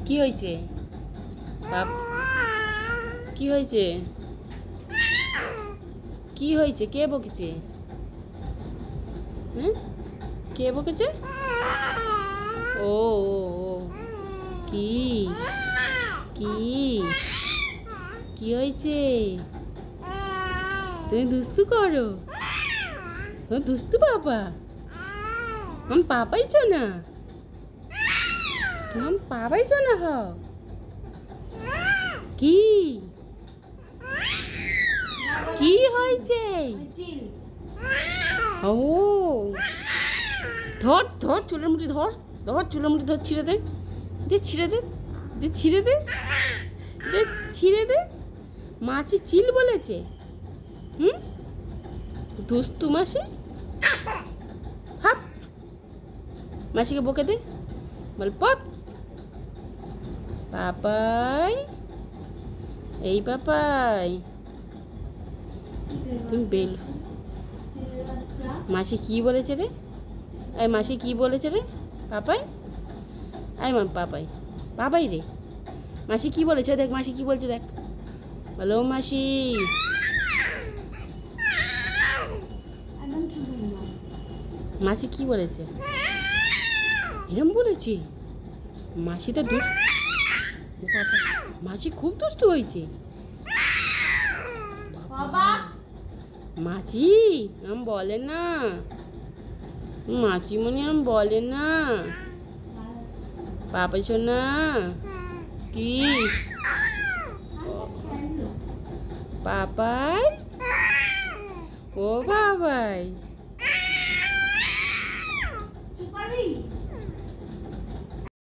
কি হয়েছে? কি হয়েছে? কি হয়েছে? কে বকেছে? হ্যাঁ, কে বকেছে? ও কি কি কি হয়েছে? তুমি দুস্তু করো? দুস্তু বাবা, हम पापाई छो ना, हम पापाई छो ना हो কি কি হয়েছে? ও ধর ধর চুলের মুঠি ধর, ধর চুলের মুঠি ধর, ছিঁড়ে দে, দে ছিঁড়ে দে, দে ছিঁড়ে দে, দে ছিঁড়ে দে। মাছি চিল বলেছে? দুস্তু মাসি। হাপ, মাসিকে বকে দে, বল পপ পাপাই, এই পাপাই তুমি বেল। মাসি কি বলেছে রে? এই মাসি কি বলেছে রে? পাপাই, আই মা পাপাই, পাপাই রে। মাসি কি বলেছে দেখ, মাসি কি বলছে দেখ, বলো মাসি। মাসি কি বলেছে? এরম বলেছে? মাসি তো মাসি খুব দুষ্টু হয়েছে। মাছি এরম বলে না, মাছি মনে এরম বলে না। পাপাই শোনা কি পাপাই, ও বাবাই।